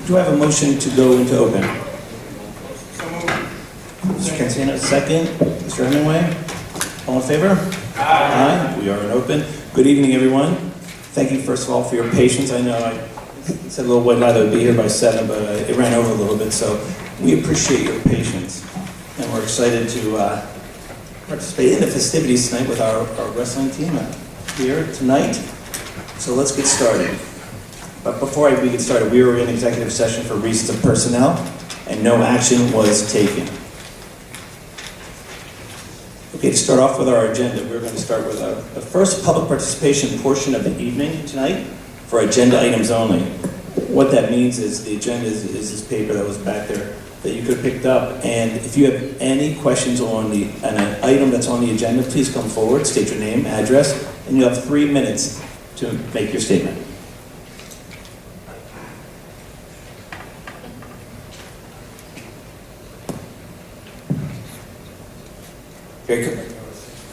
Do I have a motion to go into open? Mr. Cancino, second. Mr. Hemingway, all in favor? Aye. We are in open. Good evening, everyone. Thank you, first of all, for your patience. I know I said a little white lie that would be here by 7, but it ran over a little bit, so we appreciate your patience. And we're excited to participate in the festivities tonight with our wrestling team here tonight. So let's get started. But before we get started, we were in executive session for reasons of personnel, and no action was taken. Okay, to start off with our agenda, we're going to start with the first public participation portion of the evening tonight for agenda items only. What that means is the agenda is this paper that was back there that you could have picked up, and if you have any questions on an item that's on the agenda, please come forward, state your name, address, and you have 3 minutes to make your statement.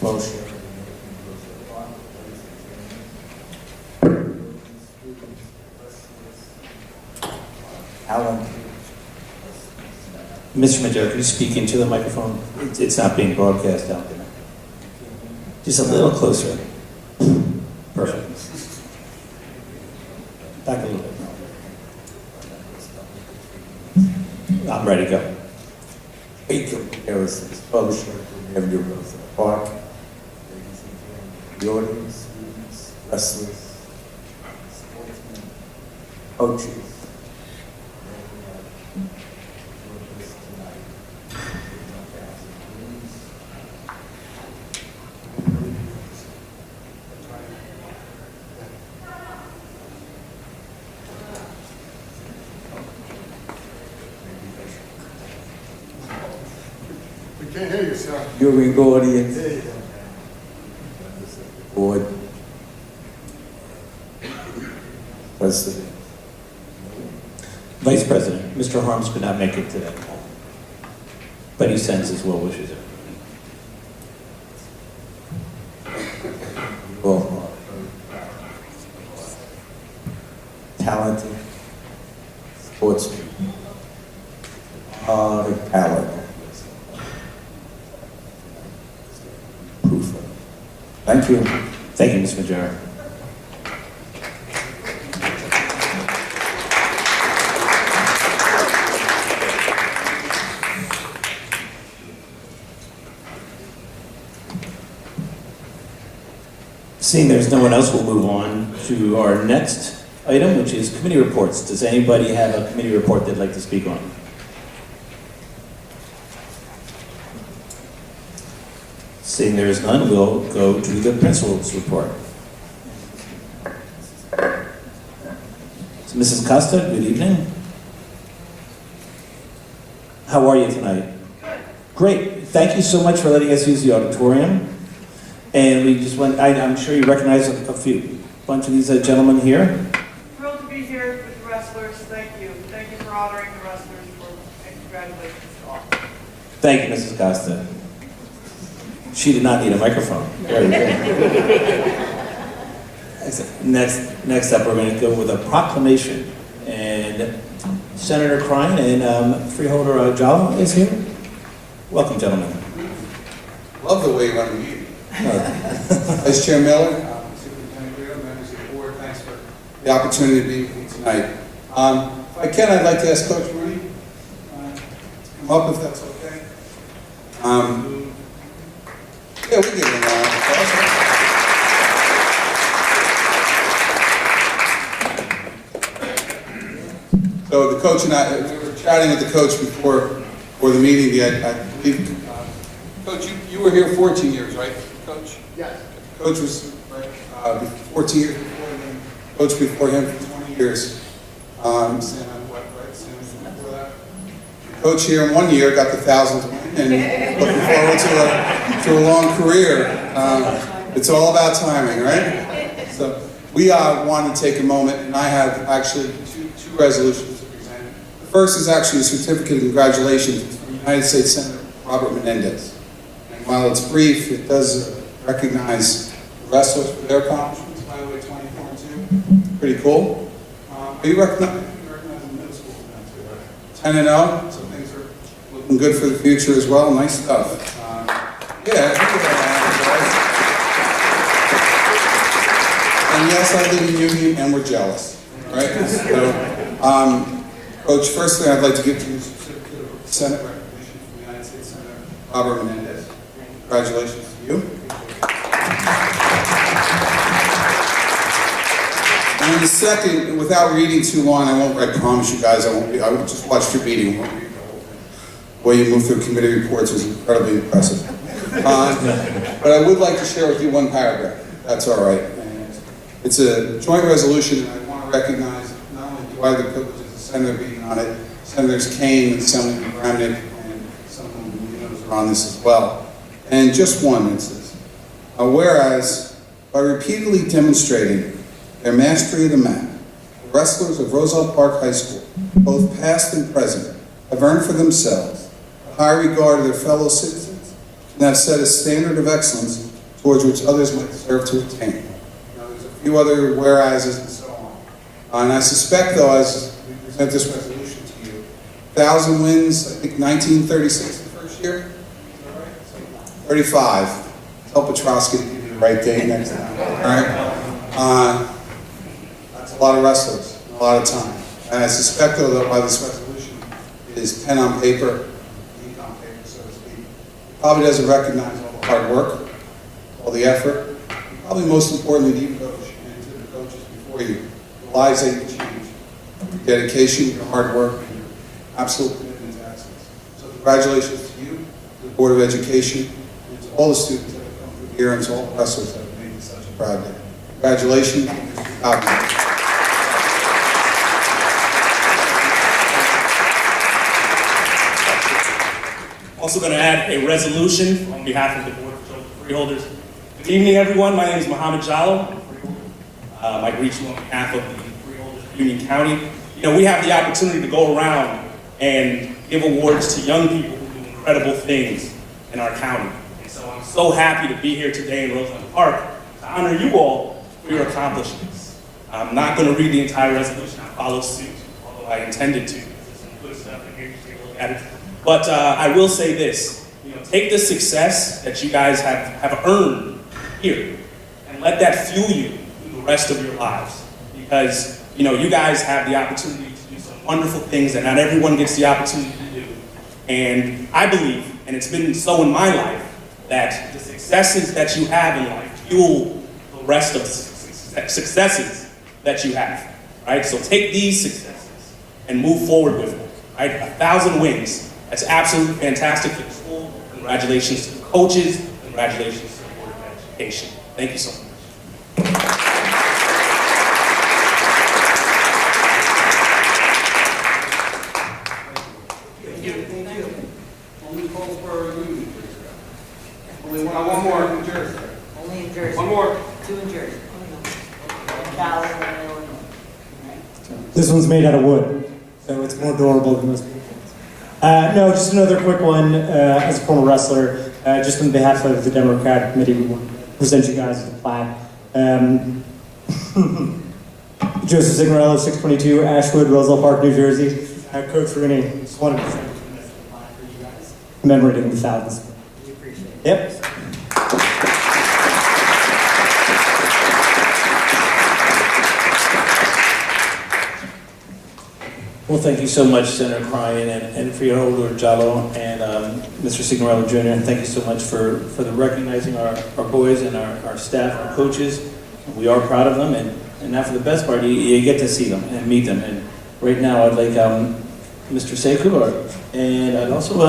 Motion. Alan. Mr. Major, could you speak into the microphone? It's not being broadcast out there. Just a little closer. Perfect. Back a little bit. I'm ready to go. Publisher, Avenue Rose Park, ladies and gentlemen, the audience, students, wrestlers, sportsmen, coaches, Can't hear you, sir. viewing audience, There you go. board, president. Vice President, Mr. Harms could not make it today, but he sends his well wishes. All talented sportsmen. The talent. Proof of it. Thank you. Thank you, Ms. Majora. Seeing there's no one else, we'll move on to our next item, which is committee reports. Does anybody have a committee report they'd like to speak on? Seeing there is none, we'll go to the principal's report. So Mrs. Costa, good evening. How are you tonight? Great. Thank you so much for letting us use the auditorium. And we just went, I'm sure you recognize a bunch of these gentlemen here. Thrilled to be here with the wrestlers. Thank you. Thank you for honoring the wrestlers, and congratulations to all. Thank you, Mrs. Costa. She did not need a microphone. Very good. Next up, we're going to go with a proclamation. And Senator Crine and Freeholder Jallo is here. Welcome, gentlemen. Love the way you run the meeting. Vice Chair Miller, Superintendent Guido, members of the board, thanks for the opportunity to be with you tonight. If I can, I'd like to ask Coach Rudy to come up if that's okay. Yeah, we give him a round of applause. So the coach and I, we were chatting with the coach before the meeting. I believe, Coach, you were here 14 years, right, Coach? Yes. Coach was 14 years before him. Coach before him for 20 years. Sam, what, right? Sam before that. Coach here in 1 year got the 1,000th win, and looking forward to a long career. It's all about timing, right? So we want to take a moment, and I have actually two resolutions to present. The first is actually a certificate of congratulations from United States Senator Robert Menendez. And while it's brief, it does recognize the wrestlers for their accomplishments. By the way, 24 and 2, pretty cool. But you recognize the middle school. 10-0, so things are looking good for the future as well. Nice stuff. Yeah, I think and yes, I live in Union, and we're jealous, right? So, Coach, first thing I'd like to give to you is a certificate of Senate recognition from the United States Senator Robert Menendez. Congratulations to you. And the second, without reading too long, I promise you guys, I will just watch your meeting. I won't read the whole thing. The way you move through committee reports is incredibly impressive. But I would like to share with you one paragraph. That's all right. And it's a joint resolution, and I want to recognize not only do I, the privilege as a senator being on it, Senators Kane and Senator Bramnick, and some of you knows are on this as well. And just one instance. Whereas, by repeatedly demonstrating their mastery of the map, the wrestlers of Roselle Park High School, both past and present, have earned for themselves the high regard of their fellow citizens and have set a standard of excellence towards which others might deserve to attain. There's a few other whereases and so on. And I suspect, though, as we present this resolution to you, 1,000 wins, I think 1936 the first year? Is that right? 35. Tell Petrosky to give you the right date next time. All right? That's a lot of wrestlers, a lot of time. And I suspect, though, that why this resolution is pen on paper, ink on paper, so to speak, it probably doesn't recognize all the hard work, all the effort, and probably most importantly to you, Coach, and to the coaches before you, the lives that you change, your dedication, your hard work, and your absolute commitment to excellence. So congratulations to you, to the Board of Education, and to all the students that have come through here, and to all the wrestlers that have made this such a proud day. Congratulations, and Mr. Cobb. Also going to add a resolution on behalf of the Board of Children Freeholders. Good evening, everyone. My name is Mohammed Jallo. I greet you on behalf of the Freeholders of Union County. You know, we have the opportunity to go around and give awards to young people who do incredible things in our county. And so I'm so happy to be here today in Roselle Park to honor you all for your accomplishments. I'm not going to read the entire resolution. I'll follow suit, although I intended to. There's some good stuff in here. You take a look at it. But I will say this, take the success that you guys have earned here and let that fuel you through the rest of your lives. Because, you guys have the opportunity to do some wonderful things that not everyone gets the opportunity to do. And I believe, and it's been so in my life, that the successes that you have in life fuel the rest of the successes that you have, right? So take these successes and move forward with them, right? 1,000 wins. That's absolutely fantastic for the school. Congratulations to the coaches. Congratulations to the Board of Education. Thank you so much. Thank you. Only calls for Union. Only one more in Jersey. Only in Jersey. One more. 2 in Jersey. Dallas and Illinois. This one's made out of wood, so it's more durable than most people. No, just another quick one. As a former wrestler, just on behalf of the Democratic Committee, we want to present you guys with a plaque. Joseph Signorello, 622 Ashwood, Roselle Park, New Jersey. Coach Rooney, just wanted to present a plaque for you guys, commemorating the thousands. We appreciate it. Yep. Well, thank you so much, Senator Cryan and Freeholder Jallo and Mr. Signorello Jr. And thank you so much for the recognizing our boys and our staff, our coaches. We are proud of them, and now for the best part, you get to see them and meet them. And right now, I'd like Mr. Sekou, and I'd also,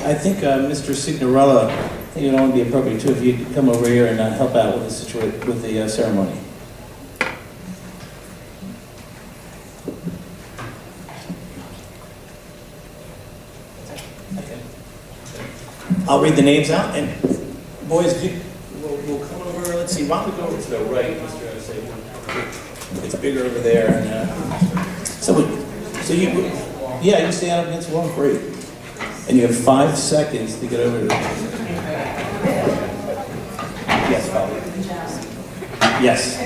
I think Mr. Signorello, I think it would be appropriate too if you'd come over here and help out with the ceremony. I'll read the names out, and boys, we'll come over. Let's see. Why don't we go over to the right, Mr. Sekou? It's bigger over there. And, so you stand up against the wall. Great. And you have 5 seconds to get over to. Yes, Father. Yes.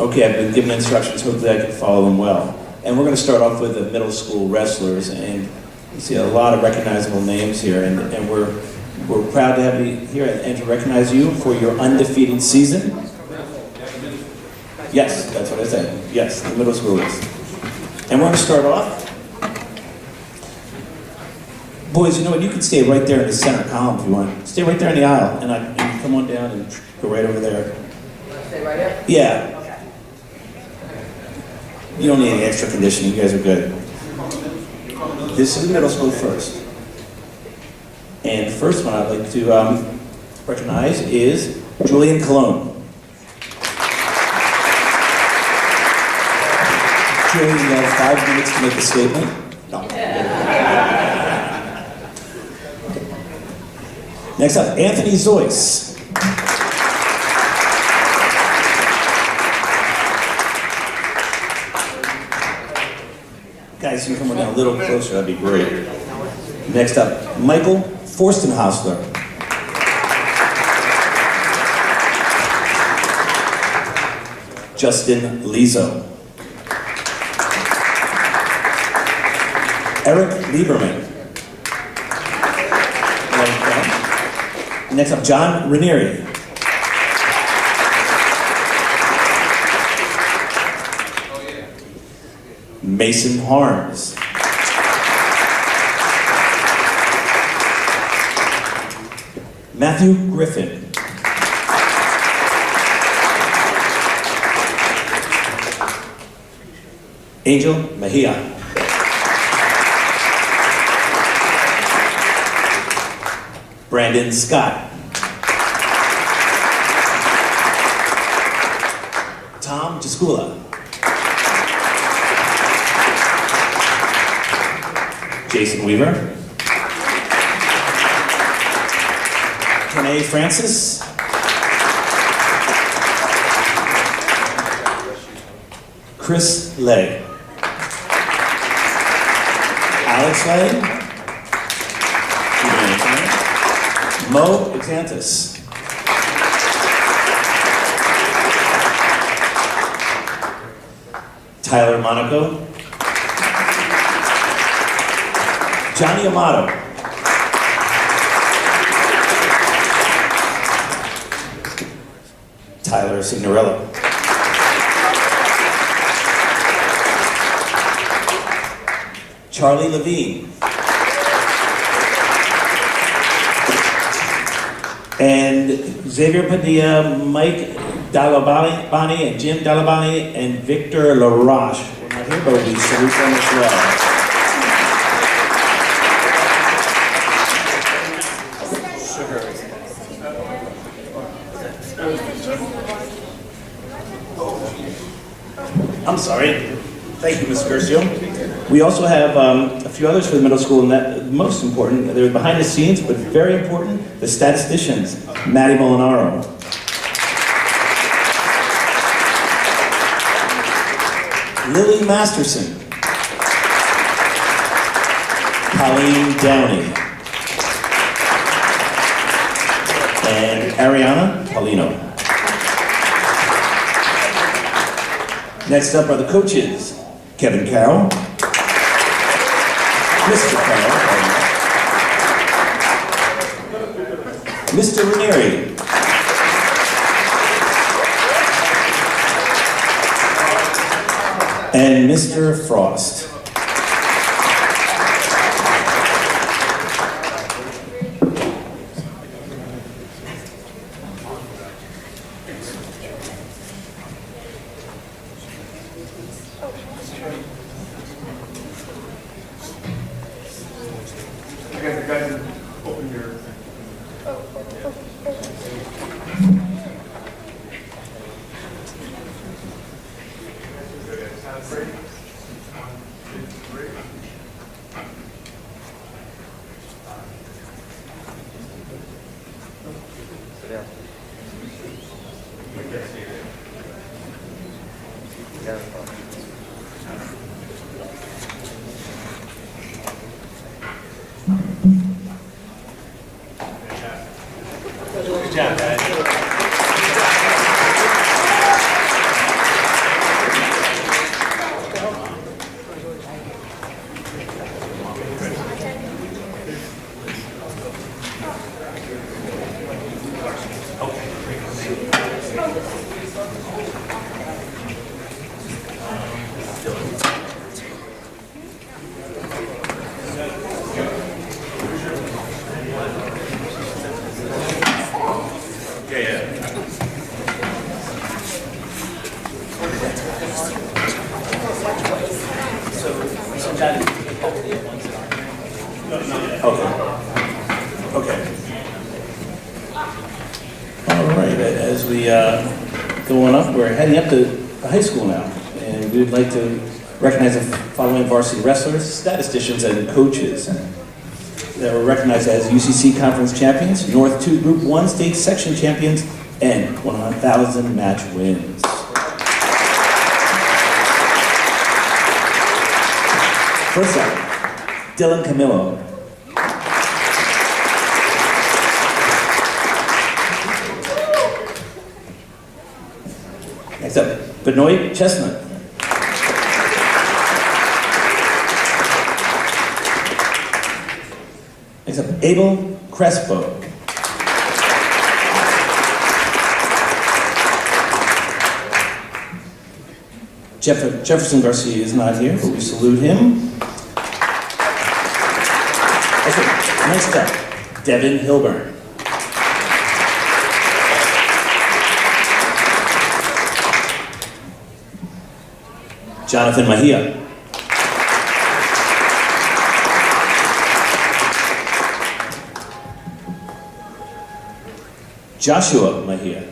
Okay, I've been given instructions, hopefully I can follow them well. And we're going to start off with the middle school wrestlers, and you see a lot of recognizable names here, and we're proud to have you here and to recognize you for your undefeated season. Yes, that's what I said. Yes, the middle schoolers. And we're going to start off. Boys, you know what? You can stay right there in the center column if you want. Stay right there in the aisle, and come on down and go right over there. Stay right here? Yeah. Okay. You don't need any extra conditioning. You guys are good. This is middle school first. And the first one I'd like to recognize is Julian Cologne. Julian, you have 5 minutes to make a statement. No. Next up, Anthony Zoyce. Guys, you can come down a little closer, that'd be great. Next up, Michael Forstenhausler. Justin Lizo. Eric Lieberman. Next up, John Ranieri. Mason Harms. Matthew Griffin. Angel Mejia. Brandon Scott. Tom Jaskula. Jason Weaver. Renee Francis. Chris Lay. Alex Lay. Mo Exantis. Tyler Monaco. Johnny Amato. Tyler Signorello. Charlie Levine. And Xavier Padilla, Mike Dalabani, and Jim Dalabani, and Victor LaRoche. We're not here, but we salute them as well. I'm sorry. Thank you, Ms. Curcio. We also have a few others for the middle school, and that most important, they're behind the scenes, but very important, the statisticians, Maddie Molinaro. Lily Masterson. Colleen Downey. And Ariana Paulino. Next up are the coaches, Kevin Carroll, Mr. Carroll, Mr. Ranieri, and Mr. Frost. Good job, guys. Okay. All right, as we go on up, we're heading up to the high school now, and we would like to recognize the following varsity wrestlers, statisticians, and coaches that were recognized as UCC Conference Champions, North 2 Group 1 State Section Champions, and 1,000 match wins. First up, Dylan Camillo. Next up, Benoit Chestnut. Next up, Abel Crespo. Jefferson Garcia is not here, but we salute him. Okay, next up, Devin Hilburn. Jonathan Mahia. Joshua Mahia.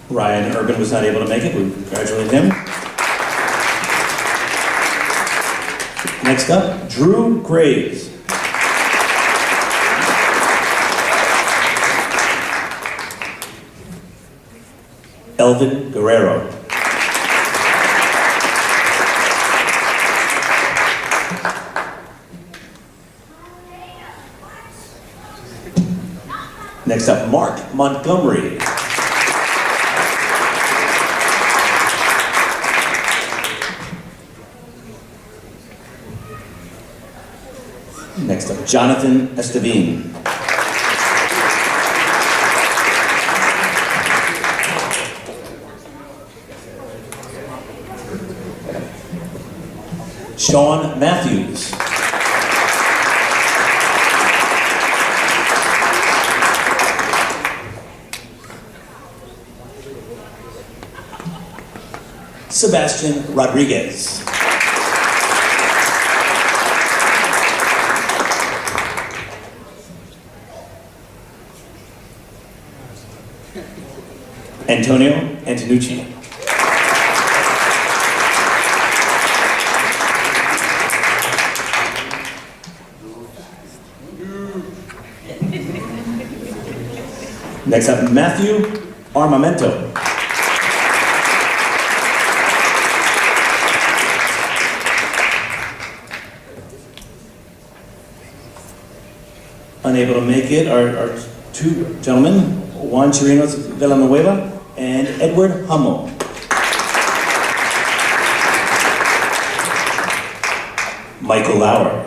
Ryan Urban was not able to make it. We congratulate him. Next up, Drew Graves. Elvin Guerrero. Next up, Mark Montgomery. Next up, Jonathan Estevine. Sean Matthews. Sebastian Rodriguez. Antonio Antonucci. Next up, Matthew Armamento. Unable to make it are two gentlemen, Juan Chirinos Villanueva and Edward Hummel. Michael Lauer.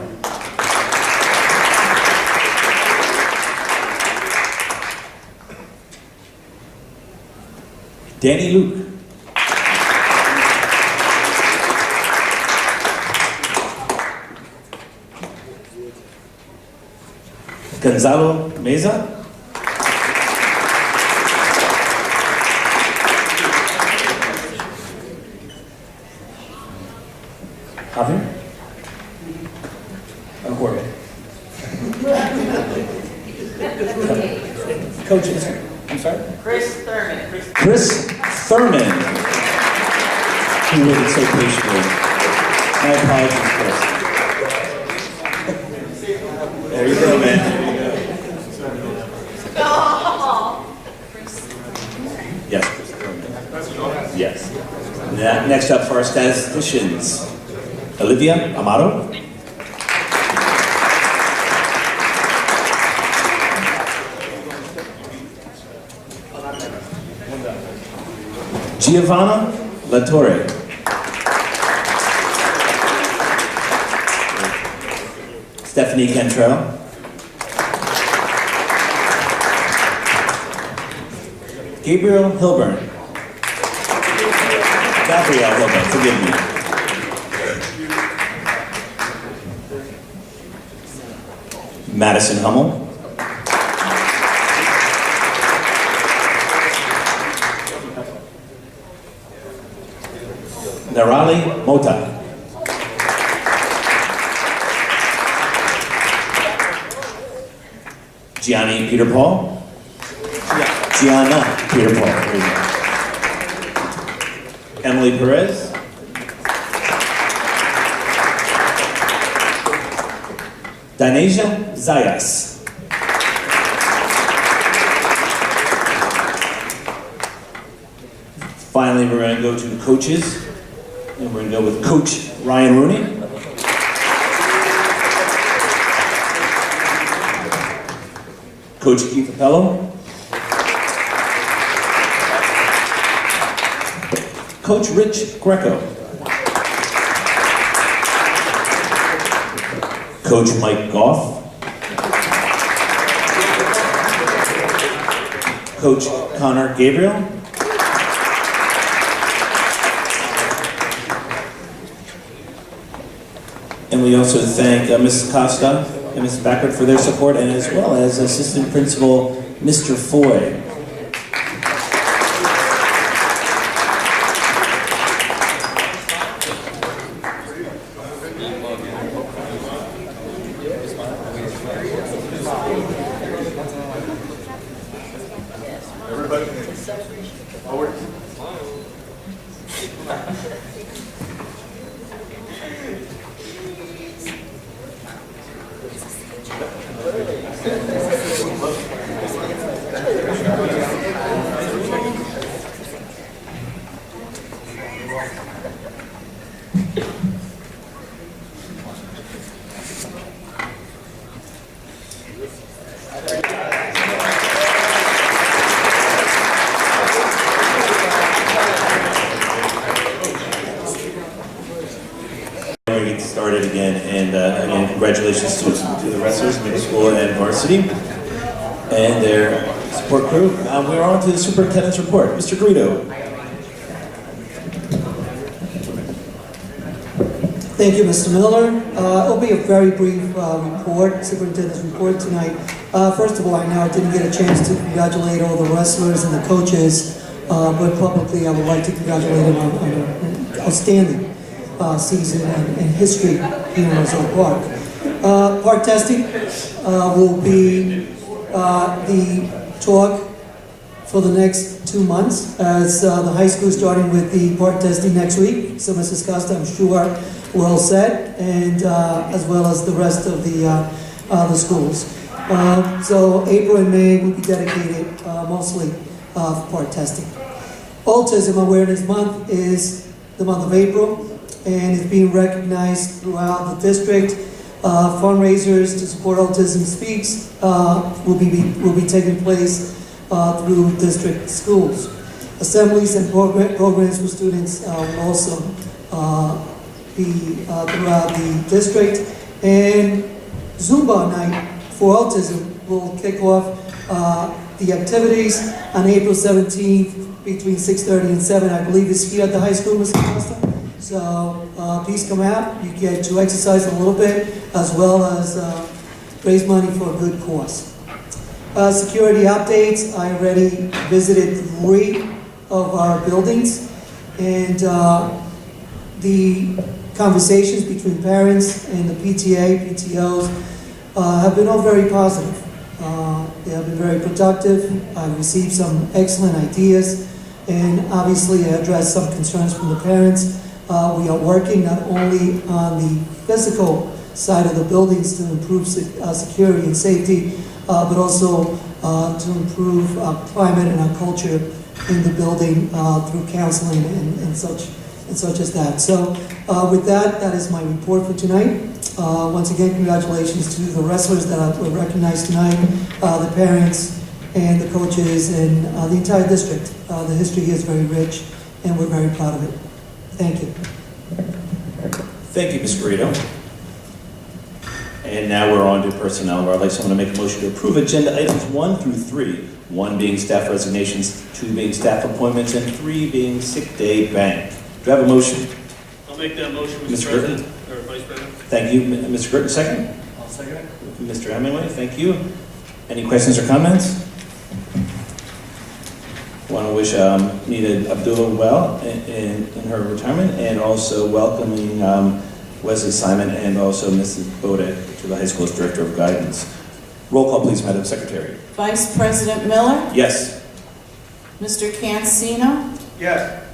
Danny Luke. Gonzalo Meza. Javier? Jorge. Coaches, I'm sorry? Chris Thurman. Chris Thurman. He waited so patiently. My apologies, Chris. There you go, man. There you go. Yes, Chris Thurman. Yes. Next up for our statisticians, Olivia Amaro. Giovanna Latorre. Stephanie Cantrell. Gabriel Hilburn. Gabrielle Hilburn, forgive me. Madison Hummel. Narali Mota. Gianni Peter Paul. Gianna Peter Paul. There you go. Emily Perez. Danesia Zayas. Finally, we're going to go to the coaches, and we're going to go with Coach Ryan Rooney. Coach Keith Appello. Coach Rich Greco. Coach Mike Goff. Coach Connor Gabriel. And we also thank Ms. Costa and Ms. Backert for their support, and as well as Assistant Principal Mr. Foy. We get started again, and again, congratulations to the wrestlers, middle school and varsity, and their support crew. We're on to the superintendent's report. Mr. Guido. Thank you, Mr. Miller. It'll be a very brief report, superintendent's report tonight. First of all, I know I didn't get a chance to congratulate all the wrestlers and the coaches, but publicly I would like to congratulate them on an outstanding season and history here in Roselle Park. Park testing will be the talk for the next 2 months, as the high school is starting with the park testing next week. So Mrs. Costa, I'm sure, well set, and as well as the rest of the schools. So April and May will be dedicated mostly for park testing. Autism Awareness Month is the month of April, and it's being recognized throughout the district. Fundraisers to support Autism Speaks will be taking place through district schools. Assemblies and programs for students will also be throughout the district. And Zumba night for autism will kick off the activities on April 17th between 6:30 and 7. I believe it's here at the high school, Mr. Costa. So please come out. You get to exercise a little bit, as well as raise money for a good cause. Security updates. I already visited 3 of our buildings, and the conversations between parents and the PTA, PTOs have been all very positive. They have been very productive. I received some excellent ideas, and obviously I addressed some concerns from the parents. We are working not only on the physical side of the buildings to improve security and safety, but also to improve our climate and our culture in the building through counseling and such as that. So with that, that is my report for tonight. Once again, congratulations to the wrestlers that were recognized tonight, the parents and the coaches and the entire district. The history here is very rich, and we're very proud of it. Thank you. Thank you, Ms. Garrido. And now we're on to personnel, where I'd like someone to make a motion to approve agenda items 1 through 3. 1 being staff resignations, 2 being staff appointments, and 3 being sick day bank. Do I have a motion? I'll make that motion, Mr. Mr. President, or Vice President. Thank you, Mr. Gurton, second. I'll second it. Mr. Hemingway, thank you. Any questions or comments? Want to wish Nita Abdullah well in her retirement, and also welcoming Wesley Simon and also Mrs. Bode to the high school as Director of Guidance. Roll call, please, Madam Secretary. Vice President Miller, Yes. Mr. Cancino, Yes.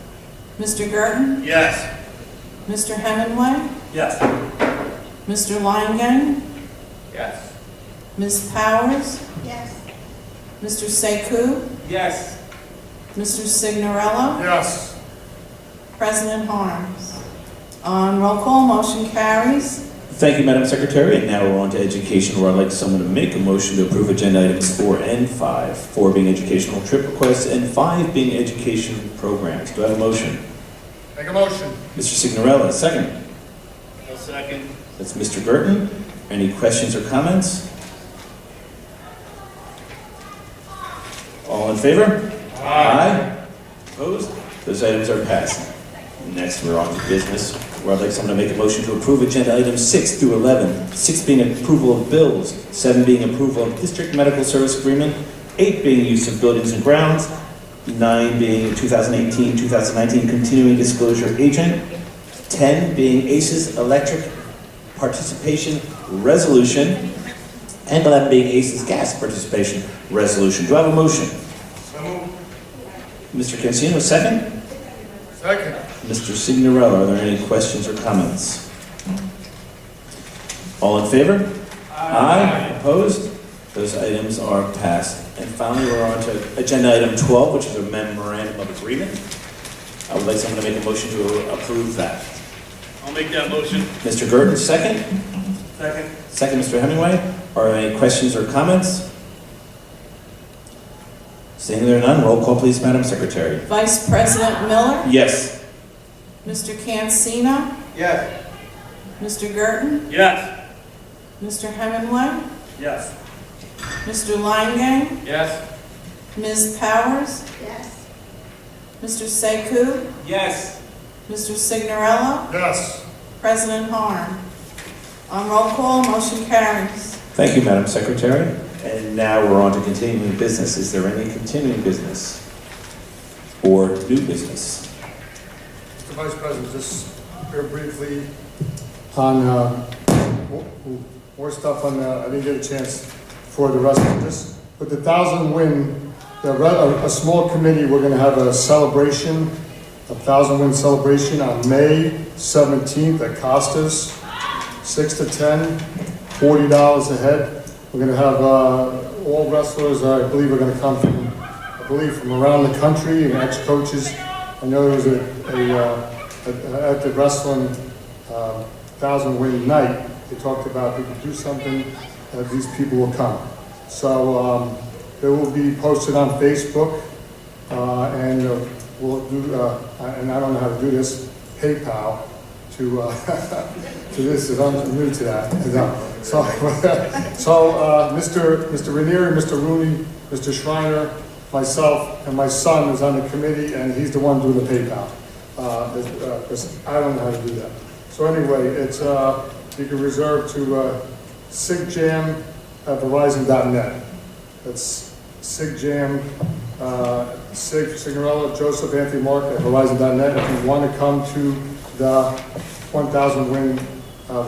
Mr. Gurton, Yes. Mr. Hemingway, Yes. Mr. Langen, Yes. Ms. Powers, Yes. Mr. Sekou, Yes. Mr. Signorello, Yes. President Harms. On roll call, motion carries. Thank you, Madam Secretary. And now we're on to education, where I'd like someone to make a motion to approve agenda items 4 and 5. 4 being educational trip requests, and 5 being education programs. Do I have a motion? Make a motion. Mr. Signorella, second. I'll second. That's Mr. Gurton. Any questions or comments? All in favor? Aye. Opposed? Those items are passed. Next, we're on to business, where I'd like someone to make a motion to approve agenda items 6 through 11. 6 being approval of bills, 7 being approval of district medical service agreement, 8 being use of buildings and grounds, 9 being 2018-2019 continuing disclosure agent, 10 being ACES electric participation resolution, and 11 being ACES gas participation resolution. Do I have a motion? So moved. Mr. Cancino, second. Second. Mr. Signorella, are there any questions or comments? All in favor? Aye. Opposed? Those items are passed. And finally, we're on to agenda item 12, which is a memorandum of agreement. I would like someone to make a motion to approve that. I'll make that motion. Mr. Gurton, second. Second. Second, Mr. Hemingway. Are there any questions or comments? Seeing there are none, roll call, please, Madam Secretary. Vice President Miller, Yes. Mr. Cancino, Yes. Mr. Gurton, Yes. Mr. Hemingway, Yes. Mr. Langen, Yes. Ms. Powers, Yes. Mr. Sekou, Yes. Mr. Signorello, Yes. President Harm. On roll call, motion carries. Thank you, Madam Secretary. And now we're on to continuing business. Is there any continuing business or new business? Mr. Vice President, just very briefly on more stuff on, I didn't get a chance for the rest of this, but the 1,000 Win, a small committee, we're gonna have a celebration, a 1,000 Win celebration on May 17th at Costas, 6 to 10, $40 a head. We're gonna have all wrestlers, I believe, are gonna come from, from around the country, and ex-coaches. I know there was at the wrestling 1,000 Win night, they talked about we could do something, these people will come. So it will be posted on Facebook, and we'll do, and I don't know how to do this, PayPal to this, is I'm new to that. So Mr. Ranieri, Mr. Rooney, Mr. Schreiner, myself, and my son is on the committee, and he's the one doing the PayPal. Because I don't know how to do that. So anyway, it's you can reserve to SIGJam at Verizon.net. That's SIGJam, Signorello, Joseph, Anthony, Mark at Verizon.net. If you want to come to the 1,000 Win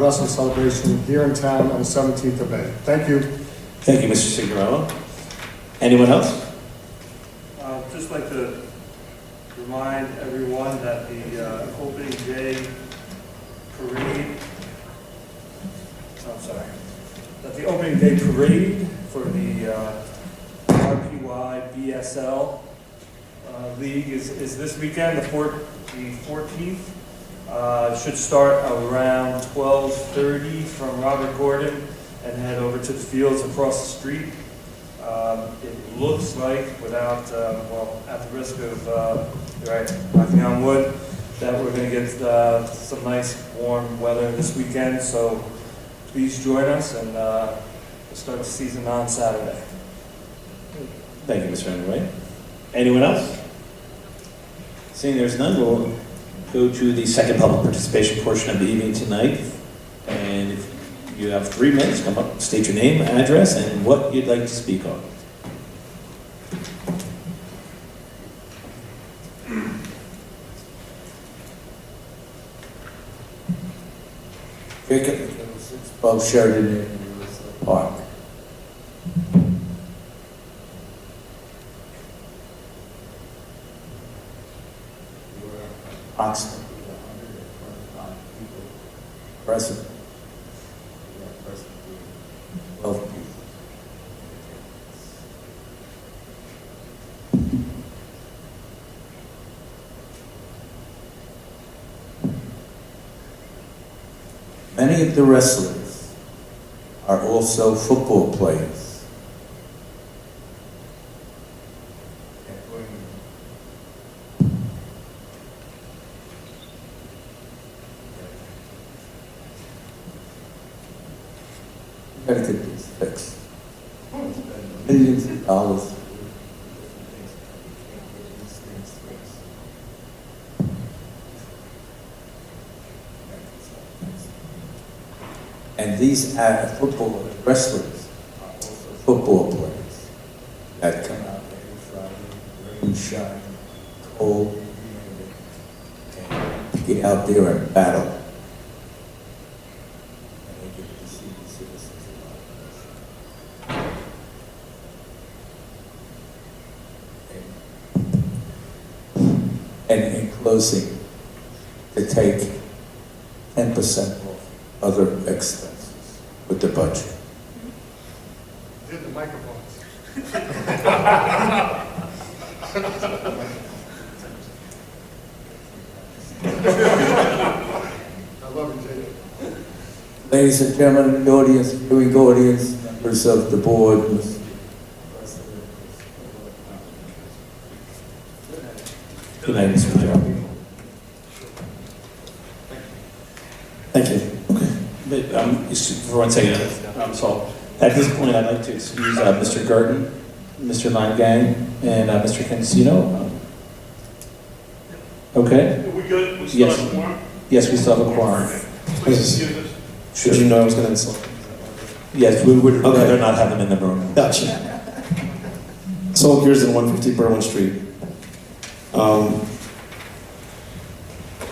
wrestling celebration here in town on the 17th of May. Thank you. Thank you, Mr. Signorello. Anyone else? Just like to remind everyone that the opening day parade, that the opening day parade for the RPY BSL League is this weekend, the 14th. Should start around 12:30 from Robert Gordon and head over to the fields across the street. It looks like, without, at the risk of knocking on wood, that we're going to get some nice warm weather this weekend. So please join us and we'll start the season on Saturday. Thank you, Mr. Hemingway. Anyone else? Seeing there's none, we'll go to the second public participation portion of the evening tonight. And if you have 3 minutes, come up, state your name, address, and what you'd like to speak on. Jacob, 612 Sheridan Avenue, Park. Approximately 125 people present. We have presently 12 people. Many of the wrestlers are also football players. We gotta get these fixed. Spend millions of dollars. And these football wrestlers are also football players that come out every Friday, rain, shine, cold, and get out there and battle. And they get to see the citizens of our nation. And in closing, to take 10% off other expenses with the budget. Did the microphones. I love you, Jacob. Ladies and gentlemen of the audience, viewing audience, members of the board, Mr. President. Good night, Mr. Joe. Thank you. Okay. But, for 1 second, so at this point, I'd like to excuse Mr. Gurton, Mr. Langang, and Mr. Cancino. Okay? Are we good? We Yes. have a quorum? Yes, we still have a quorum. Please excuse us. Should you know I was going to insult? Yes, we would rather not have them in the room. Gotcha. Sol Gears in 150 Berwyn Street.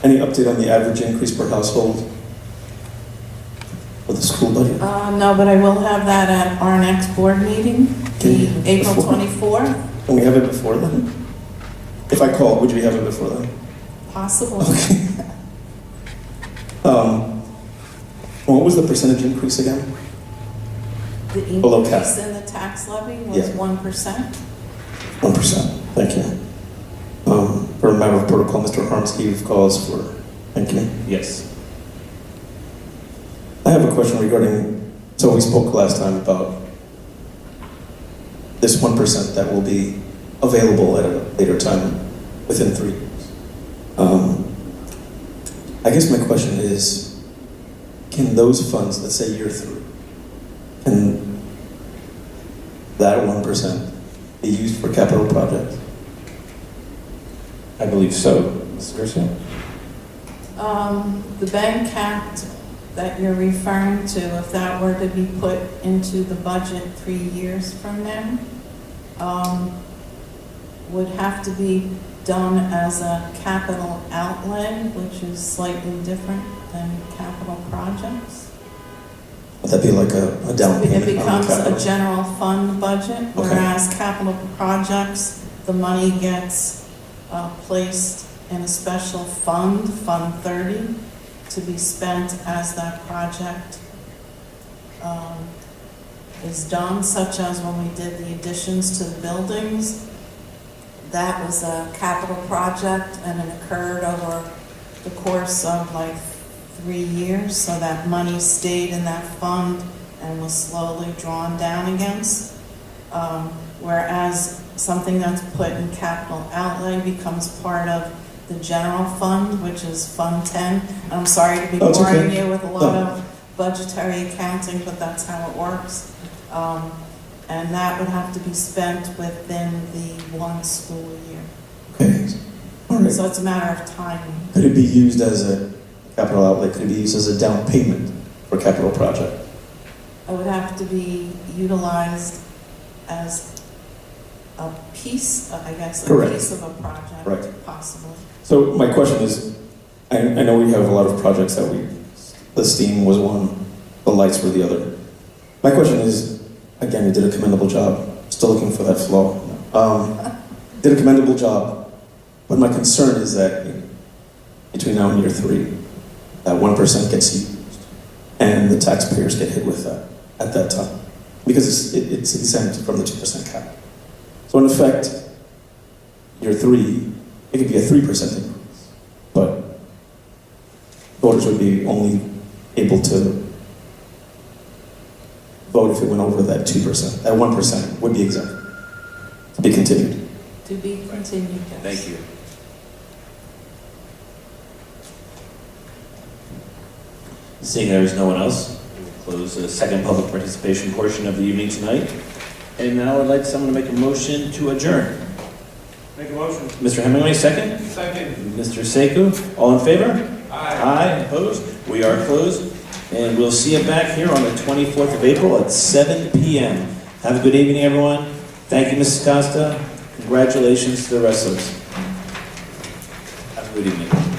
Any update on the average increase per household for the school budget? No, but I will have that at our next board meeting, the April Before? 24th, Can we have it before then? If I call, would you have it before then? possible. What was the percentage increase again? The Below cap. increase in the tax levy was Yeah. 1%. 1%. Thank you. For a matter of protocol, Mr. Harmsky calls for. Thank you. Yes. I have a question regarding, so we spoke last time about this 1% that will be available at a later time within 3 years. I guess my question is, can those funds, let's say year 3, can that 1% be used for capital projects? I believe so. Mr. Garcia? The bank cap that you're referring to, if that were to be put into the budget 3 years from now, would have to be done as a capital outlay, which is slightly different than capital projects. Would that be like a down It payment on becomes capital? a general fund budget, whereas capital projects, the money gets placed in a special fund, Fund 30, to be spent as that project is done, such as when we did the additions to the buildings. That was a capital project and it occurred over the course of like 3 years, so that money stayed in that fund and was slowly drawn down against. Whereas something that's put in capital outlay becomes part of the general fund, which is Fund 10. And I'm sorry to be Oh, it's boring okay. you with a lot No. of budgetary accounting, but that's how it works. And that would have to be spent within the one school year. Okay. All right. So it's a matter of timing. Could it be used as a capital outlay? Could it be used as a down payment for a capital project? It would have to be utilized as a piece, I guess, a Correct. piece of a project, Right. possibly. So my question is, I know we have a lot of projects that the steam was one, the lights were the other. My question is, again, you did a commendable job. Still looking for that flaw. Did a commendable job, but my concern is that between now and year 3, that 1% gets used, and the taxpayers get hit with that at that time, because it's exempt from the 2% cap. So in effect, year 3, it could be a 3% increase, but voters would be only able to vote if it went over that 2%. That 1% would be exempt, to be continued. To be continued, yes. Thank you. Seeing there is no one else, we'll close the second public participation portion of the evening tonight. And now I'd like someone to make a motion to adjourn. Make a motion. Mr. Hemingway, second? Second. Mr. Sekou, all in favor? Aye. Aye, opposed? We are closed, and we'll see you back here on the 24th of April at 7 p.m. Have a good evening, everyone. Thank you, Mrs. Costa. Congratulations to the wrestlers. Have a good evening.